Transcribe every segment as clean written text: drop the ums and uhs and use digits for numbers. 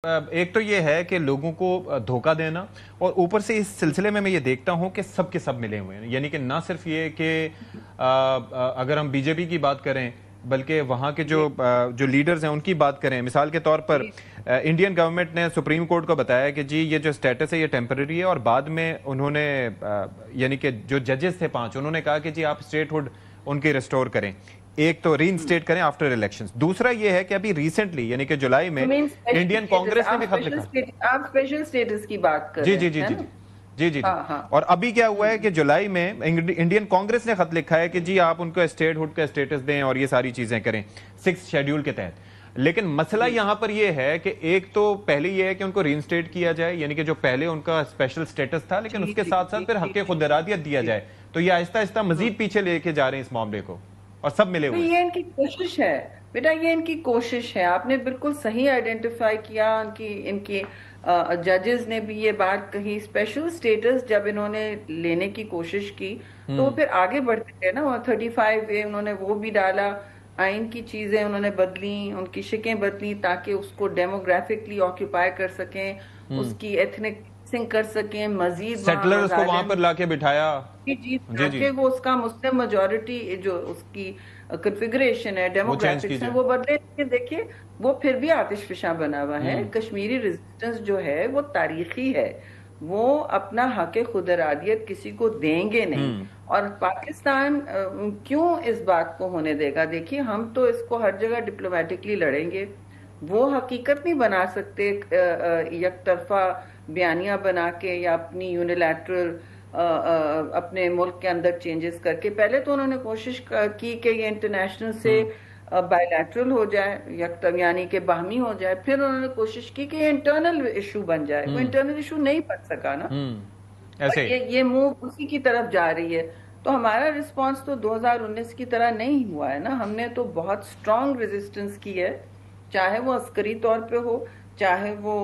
ایک تو یہ ہے کہ لوگوں کو دھوکہ دینا، اور اوپر سے اس سلسلے میں یہ دیکھتا ہوں کہ سب کے سب ملے ہوئے ہیں. یعنی کہ نہ صرف یہ کہ اگر ہم بی جے پی کی بات کریں بلکہ وہاں کے جو لیڈرز ہیں ان کی بات کریں. مثال کے طور پر انڈین گورنمنٹ نے سپریم کورٹ کو بتایا کہ جی یہ جو سٹیٹس ہے یہ ٹیمپرری ہے، اور بعد میں انہوں نے یعنی کہ جو ججز تھے 5 انہوں نے کہا کہ جی آپ اسٹیٹ ہوڈ ان کی ریسٹور کریں. ایک تو ری انسٹیٹ کریں آفٹر الیکشنز. دوسرا یہ ہے کہ ابھی ریسنٹلی یعنی کہ جولائی میں انڈین کانگریس نے بھی خط لکھا. آپ اسپیشل سٹیٹس کی بات کر رہے ہیں. جی اور ابھی کیا ہوا ہے کہ جولائی میں انڈین کانگریس نے خط لکھا ہے کہ جی آپ ان کو اسٹیٹ ہوڈ کا اسٹیٹس دیں اور یہ ساری چیزیں کریں 6 شیڈیول کے تحت. لیکن مسئلہ یہاں پر یہ ہے کہ ایک تو پہلے یہ ہے کہ ان کو ری انسٹیٹ کیا جائے، یعنی کہ جو پہلے ان کا اسپیشل سٹیٹس تھا، لیکن اس کے ساتھ ساتھ پھر حق خود ارادیت دیا جائے. تو یہ آہستہ آہستہ مزید پیچھے لے کے جا رہے ہیں اس معاملے کو، اور سب ملے ہوئے. یہ ان کی کوشش ہے بیٹا، یہ ان کی کوشش ہے. آپ نے بالکل صحیح آئیڈینٹیفائی کیا. ان کی ججز نے بھی یہ بات کہی. اسپیشل سٹیٹس جب انہوں نے لینے کی کوشش کی تو پھر آگے بڑھتے گئے نا. 35A انہوں نے وہ بھی ڈالا، آئین کی چیزیں انہوں نے بدلی، ان کی شکیں بدلی تاکہ اس کو ڈیموگرافکلی آکیوپائی کر سکیں، اس کی ایتھنک سنگ کر سکیں. مزید سیٹلرز کو وہاں پر لا کے بٹھایا تاکہ وہ اس کا مسلم میجورٹی جو اس کی کنفیگریشن ہے ڈیموگرافکس ہے وہ بدلے. لیکن دیکھیے وہ پھر بھی آتش فشاں بنا ہوا ہے. کشمیری ریزسٹنس جو ہے وہ تاریخی ہے، وہ اپنا حق خود ارادیت کسی کو دیں گے نہیں. اور پاکستان کیوں اس بات کو ہونے دے گا؟ دیکھیے ہم تو اس کو ہر جگہ ڈپلومیٹکلی لڑیں گے. وہ حقیقت نہیں بنا سکتے یک طرفہ بیانیہ بنا کے یا اپنی یونیلیٹرل اپنے ملک کے اندر چینجز کر کے. پہلے تو انہوں نے کوشش کی کہ یہ انٹرنیشنل سے بائی لیٹرل ہو جائے، یعنی کہ باہمی ہو جائے. پھر انہوں نے کوشش کی کہ یہ انٹرنل ایشو بن جائے. وہ انٹرنل ایشو نہیں بن سکا نا. یہ موو اسی کی طرف جا رہی ہے. تو ہمارا رسپانس تو 2019 کی طرح نہیں ہوا ہے نا. ہم نے تو بہت سٹرونگ ریزسٹنس کی ہے، چاہے وہ عسکری طور پہ ہو چاہے وہ.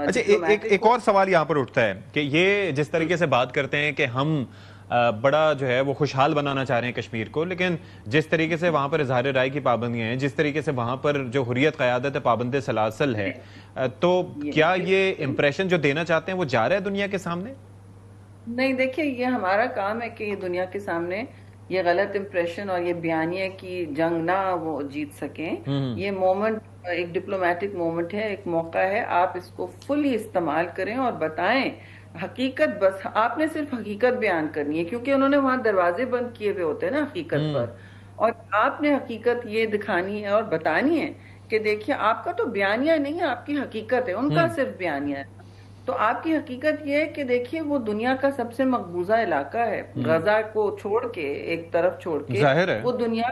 اچھا ایک اور سوال یہاں پر اٹھتا ہے کہ یہ جس طریقے سے بات کرتے ہیں کہ ہم بڑا جو ہے وہ خوشحال بنانا چاہ رہے ہیں کشمیر کو، لیکن جس طریقے سے وہاں پر اظہار رائے کی پابندیاں ہیں، جس طریقے سے وہاں پر جو حریت قیادت پابند سلاسل ہے، تو کیا یہ امپریشن جو دینا چاہتے ہیں وہ جا رہا ہے دنیا کے سامنے؟ نہیں، دیکھیے یہ ہمارا کام ہے کہ یہ دنیا کے سامنے یہ غلط امپریشن اور یہ بیانیہ کی جنگ نہ وہ جیت سکیں. یہ مومنٹ ایک ڈپلومیٹک مومنٹ ہے، ایک موقع ہے. آپ اس کو فلی استعمال کریں اور بتائیں حقیقت. بس آپ نے صرف حقیقت بیان کرنی ہے، کیونکہ انہوں نے وہاں دروازے بند کیے ہوئے ہوتے ہیں نا حقیقت پر. اور آپ نے حقیقت یہ دکھانی ہے اور بتانی ہے کہ دیکھیے آپ کا تو بیانیہ نہیں ہے، آپ کی حقیقت ہے. ان کا صرف بیانیہ ہے. تو آپ کی حقیقت یہ ہے کہ دیکھیے وہ دنیا کا سب سے مقبوضہ علاقہ ہے. غزہ کو چھوڑ کے ایک طرف چھوڑ کے وہ دنیا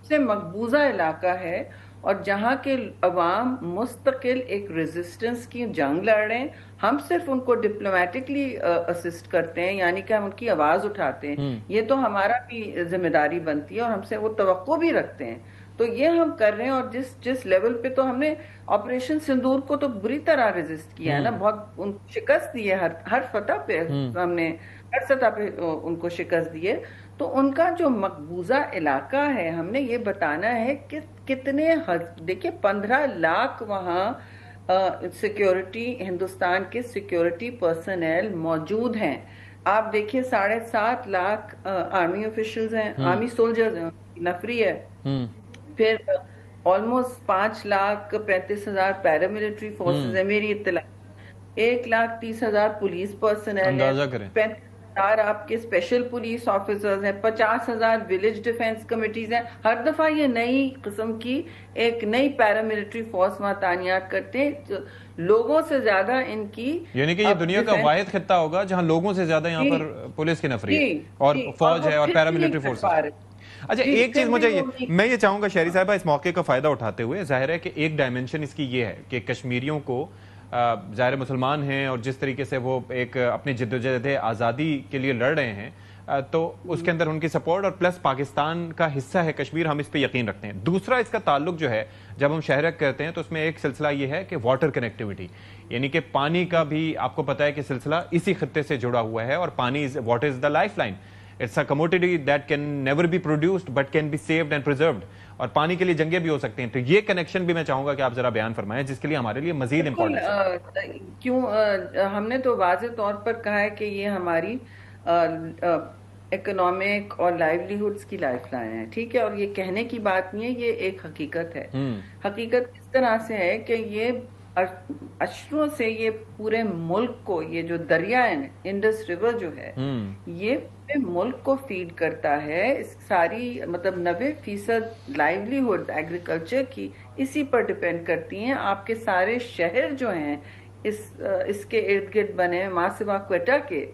سے مقبوضہ علاقہ ہے، اور جہاں کے عوام مستقل ایک ریزسٹنس کی جنگ لڑ رہے ہیں. ہم صرف ان کو ڈپلومیٹکلی اسسٹ کرتے ہیں، یعنی کہ ہم ان کی آواز اٹھاتے ہیں. یہ تو ہمارا بھی ذمہ داری بنتی ہے اور ہم سے وہ توقع بھی رکھتے ہیں. تو یہ ہم کر رہے ہیں. اور جس لیول پہ تو ہم نے آپریشن سندور کو تو بری طرح ریزسٹ کیا ہے نا. بہت ان کو شکست دی ہے، ہر فتح پہ ہم نے ہر سطح پہ ان کو شکست دی ہے. تو ان کا جو مقبوضہ علاقہ ہے ہم نے یہ بتانا ہے کہ کتنے دیکھیے 15 لاکھ وہاں سیکیورٹی ہندوستان کے سیکیورٹی پرسنل موجود ہیں. آپ دیکھیے 7.5 لاکھ آرمی آفیشلز ہیں، آرمی سولجرز ہیں، نفری ہے. پھر آلموسٹ 5,35,000 پیراملٹری فورسز ہیں میری اطلاع. 1,30,000 پولیس پرسنل ہیں، 35,000 آپ کے اسپیشل پولیس آفیسرز ہیں، 50,000 ولیج ڈیفنس کمیٹیز ہیں. ہر دفعہ یہ نئی قسم کی ایک نئی پیراملٹری فورس وہاں تعینات کرتے ہیں. لوگوں سے زیادہ ان کی، یعنی کہ یہ دنیا کا واحد خطہ ہوگا جہاں لوگوں سے زیادہ یہاں پر پولیس کی نفری ہے اور فوج ہے اور پیراملٹری فورس ہے. اچھا ایک چیز میں یہ چاہوں گا شہری صاحبہ اس موقع کا فائدہ اٹھاتے ہوئے، ظاہر ہے کہ ایک ڈائمنشن اس کی یہ ہے کہ کشمیریوں کو ظاہر مسلمان ہیں اور جس طریقے سے وہ ایک اپنی جدوجہد آزادی کے لیے لڑ رہے ہیں تو اس کے اندر ان کی سپورٹ اور پلس پاکستان کا حصہ ہے کشمیر، ہم اس پہ یقین رکھتے ہیں. دوسرا اس کا تعلق جو ہے جب ہم شہرک کرتے ہیں تو اس میں ایک سلسلہ یہ ہے کہ واٹر کنیکٹیوٹی، یعنی کہ پانی کا بھی آپ کو پتہ ہے کہ سلسلہ اسی خطے سے جڑا ہوا ہے اور پانی water is the life line. It's a commodity that can never be produced but can be saved and preserved. اور پانی کے لیے جنگیں بھی ہو سکتی ہیں. تو یہ کنیکشن بھی میں چاہوں گا کہ آپ ذرا بیان فرمائیں, جس کے لیے ہمارے لیے مزید امپورٹنس ہے. کیوں ہم نے تو واضح طور پر کہا ہے کہ یہ ہماری اکنامک اور لائیولیہڈس کی لائف لائن ہے, ٹھیک ہے, اور یہ کہنے کی بات نہیں ہے, یہ ایک حقیقت ہے. حقیقت اس طرح سے ہے کہ یہ اشروں سے یہ پورے ملک کو, یہ جو دریا ہے انڈس ریور جو ہے, یہ پورے ملک کو فیڈ کرتا ہے. اس ساری مطلب 90% لائیولیہڈ ایگریکلچر کی اسی پر ڈیپینڈ کرتی ہیں. آپ کے سارے شہر جو ہیں اس کے ارد گرد بنے ہیں, ماں سوا کوئٹہ کے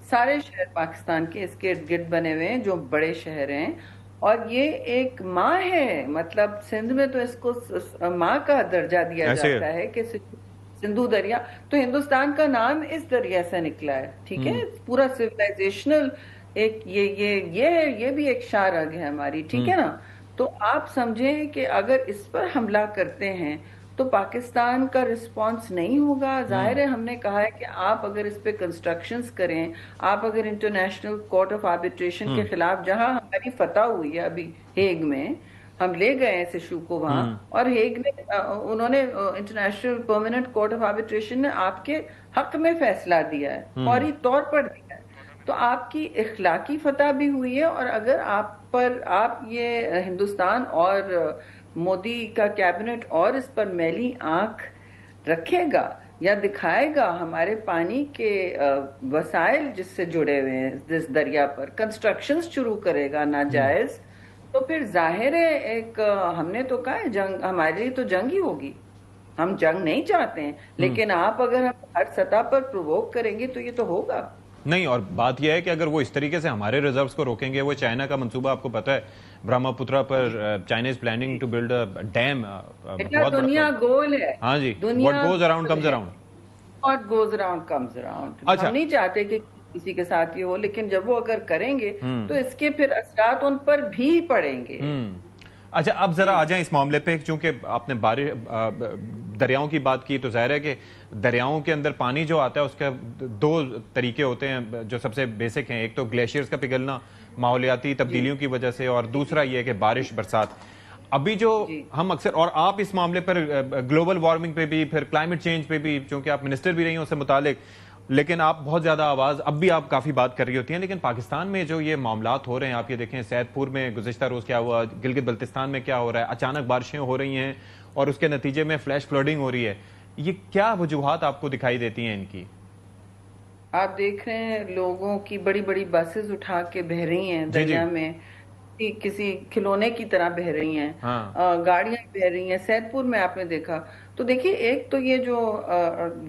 سارے شہر پاکستان کے اس کے ارد گرد بنے ہوئے ہیں جو بڑے شہر ہیں, اور یہ ایک ماں ہے. مطلب سندھ میں تو اس کو ماں کا درجہ دیا جاتا ہے کہ سندھو دریا, تو ہندوستان کا نام اس دریا سے نکلا ہے, ٹھیک ہے. پورا سویلائزیشنل ایک یہ بھی ایک شارگ ہے ہماری, ٹھیک ہے نا. تو آپ سمجھیں کہ اگر اس پر حملہ کرتے ہیں تو پاکستان کا رسپانس نہیں ہوگا. ظاہر ہے, ہم نے کہا ہے کہ آپ اگر اس پہ کنسٹرکشنز کریں, آپ اگر انٹرنیشنل کورٹ آف آربیٹریشن کے خلاف, جہاں ہماری فتح ہوئی ہے ابھی ہیگ میں, ہم لے گئے اس ایشو کو وہاں, اور ہیگ نے انہوں نے international permanent court of arbitration نے آپ کے حق میں فیصلہ دیا ہے, فوری طور پر دیا ہے. تو آپ کی اخلاقی فتح بھی ہوئی ہے. اور اگر آپ یہ ہندوستان اور مودی کا کیبنٹ اور اس پر میلی آنکھ رکھے گا یا دکھائے گا, ہمارے پانی کے وسائل جس سے جڑے ہوئے ہیں اس دریا پر کنسٹرکشنز شروع کرے گا ناجائز, تو پھر ظاہر ہے ایک ہم نے تو کہا ہے جنگ ہمارے لیے تو جنگ ہی ہوگی. ہم جنگ نہیں چاہتے ہیں, لیکن آپ اگر ہم ہر سطح پر پرووک کریں گے تو یہ تو ہوگا نہیں. اور بات یہ ہے کہ اگر وہ اس طریقے سے ہمارے ریزروز کو روکیں گے, وہ چائنا کا منصوبہ آپ کو پتہ ہے برہما پترا پر, China is planning to build a dam. دنیا گول ہے. ہاں جی, what goes around comes around. What goes around comes around. ہم نہیں چاہتے کہ کسی کے ساتھ یہ ہو, لیکن جب وہ اگر کریں گے تو اس کے پھر اثرات ان پر بھی پڑیں گے. اچھا, اب ذرا آ جائیں اس معاملے پہ, چونکہ آپ نے دریاؤں کی بات کی, تو ظاہر ہے کہ دریاؤں کے اندر پانی جو آتا ہے اس کے دو طریقے ہوتے ہیں جو سب سے بیسک ہیں. ایک تو گلیشیئرز کا پگھلنا ماحولیاتی تبدیلیوں کی وجہ سے, اور دوسرا یہ ہے کہ بارش برسات. ابھی جو ہم اکثر, اور آپ اس معاملے پر گلوبل وارمنگ پہ بھی, پھر کلائمیٹ چینج پہ بھی, چونکہ آپ منسٹر بھی رہی ہیں اس سے متعلق, لیکن آپ بہت زیادہ آواز, اب بھی آپ کافی بات کر رہی ہوتی ہیں, لیکن پاکستان میں جو یہ معاملات ہو رہے ہیں, آپ یہ دیکھیں سید پور میں گزشتہ روز کیا ہوا, گلگت بلتستان میں کیا ہو رہا ہے, اچانک بارشیں ہو رہی ہیں اور اس کے نتیجے میں فلیش فلڈنگ ہو رہی ہے. یہ کیا وجوہات آپ کو دکھائی دیتی ہیں ان کی؟ آپ دیکھ رہے ہیں لوگوں کی بڑی بڑی بسز اٹھا کے بہ رہی ہیں دریا میں, کسی کھلونے کی طرح بہ رہی ہیں, گاڑیاں بہ رہی ہیں. سید پور میں آپ نے دیکھا, تو دیکھیے ایک تو یہ جو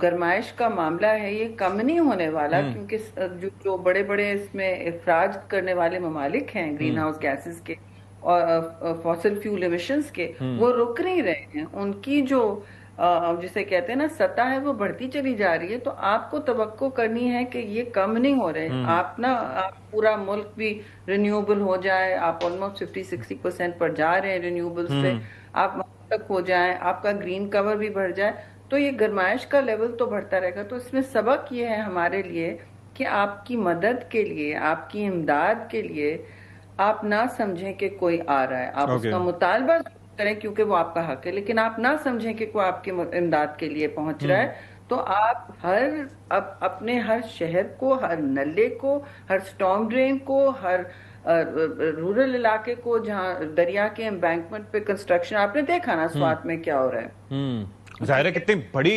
گرمائش کا معاملہ ہے یہ کم نہیں ہونے والا, کیونکہ جو بڑے بڑے اس میں اخراج کرنے والے ممالک ہیں گرین ہاؤس گیسز کے اور فوسل فیول ایمیشنز کے, وہ رک نہیں رہے ہیں. ان کی جو جسے کہتے ہیں نا سطح ہے وہ بڑھتی چلی جا رہی ہے. تو آپ کو توقع کرنی ہے کہ یہ کم نہیں ہو رہے. آپ پورا ملک بھی رینیوبل ہو جائے, آپ آلموسٹ 50-60% پر جا رہے ہیں رینیوبل سے, آپ وہاں تک ہو جائیں, آپ کا گرین کور بھی بڑھ جائے, تو یہ گرمائش کا لیول تو بڑھتا رہے گا. تو اس میں سبق یہ ہے ہمارے لیے کہ آپ کی مدد کے لیے, آپ کی امداد کے لیے آپ نہ سمجھیں کہ کوئی آ رہا ہے, آپ اس کا مطالبہ کریں کیونکہ وہ آپ کا حق ہے, لیکن آپ نہ سمجھیں کہ کوئی آپ کی امداد کے لیے پہنچ رہا ہے. تو آپ اپنے ہر شہر کو, ہر نلے کو, ہر سٹارم ڈرین کو, ہر رورل علاقے کو جہاں دریا کے امبینکمنٹ پہ کنسٹرکشن, آپ نے دیکھا نا سوات میں کیا ہو رہا ہے, ظاہر ہے کتنی بڑی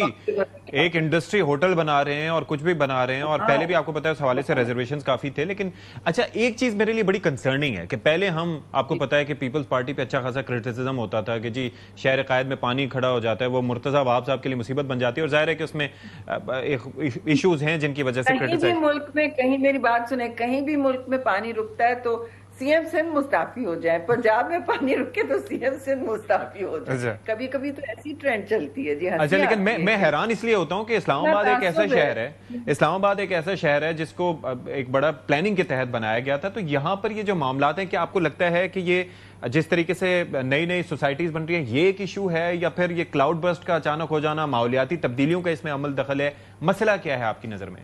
ایک انڈسٹری, ہوٹل بنا رہے ہیں اور کچھ بھی بنا رہے ہیں, اور پہلے بھی آپ کو پتا ہے اس حوالے سے ریزرویشنز کافی تھے. لیکن اچھا ایک چیز میرے لیے بڑی کنسرننگ ہے کہ پہلے ہم, آپ کو پتا ہے کہ پیپلز پارٹی پہ اچھا خاصا کرٹیسزم ہوتا تھا کہ جی شہر قائد میں پانی کھڑا ہو جاتا ہے, وہ مرتضیٰ وہاب صاحب کے لیے مصیبت بن جاتی ہے, اور ظاہر ہے کہ اس میں ایشوز ہیں جن کی وجہ سے کہیں بھی ملک میں, کہیں میری بات سنیں, کہیں بھی ملک میں پانی رکتا ہے تو سی ایم سندھ مستعفی ہو جائے, پنجاب میں پانی رکے تو سی ایم سندھ مستعفی ہو جائے. کبھی کبھی تو ایسی ٹرینڈ چلتی ہے جی. اچھا, لیکن میں حیران اس لیے ہوتا ہوں کہ اسلام آباد ایک ایسا شہر ہے, اسلام آباد ایک ایسا شہر ہے جس کو ایک بڑا پلاننگ کے تحت بنایا گیا تھا. تو یہاں پر یہ جو معاملات ہیں, کیا آپ کو لگتا ہے کہ یہ جس طریقے سے نئی نئی سوسائٹیز بن رہی ہیں یہ ایک ایشو ہے, یا پھر یہ کلاؤڈ برسٹ کا اچانک ہو جانا, ماحولیاتی تبدیلیوں کا اس میں عمل دخل ہے, مسئلہ کیا ہے آپ کی نظر میں؟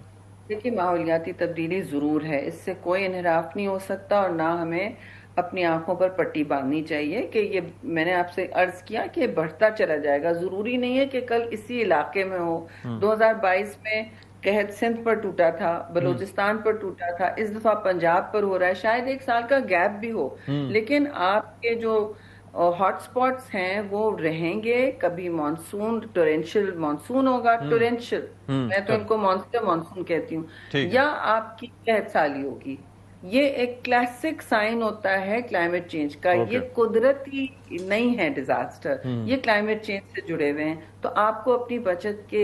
دیکھیے ماحولیاتی تبدیلی ضرور ہے، اس سے کوئی انحراف نہیں ہو سکتا، اور نہ ہمیں اپنی آنکھوں پر پٹی باندھنی چاہیے کہ یہ، میں نے آپ سے عرض کیا کہ یہ بڑھتا چلا جائے گا، ضروری نہیں ہے کہ کل اسی علاقے میں ہو۔ 2022 میں قحط سندھ پر ٹوٹا تھا، بلوچستان پر ٹوٹا تھا، اس دفعہ پنجاب پر ہو رہا ہے، شاید ایک سال کا گیپ بھی ہو، لیکن آپ کے جو ہاٹ سپاٹس ہیں وہ رہیں گے۔ کبھی مانسون، ٹورینشل مانسون ہوگا، ٹورینشل، میں تو ان کو مانسون کہتی ہوں، ٹھیک ہے، یا آپ کی قحط سالی ہوگی۔ یہ ایک کلاسک سائن ہوتا ہے کلائمیٹ چینج کا، یہ قدرتی نہیں ہے ڈیزاسٹر، یہ کلائمیٹ چینج سے جڑے ہوئے ہیں۔ تو آپ کو اپنی بچت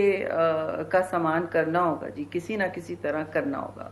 کا سامان کرنا ہوگا جی، کسی نہ کسی طرح کرنا ہوگا۔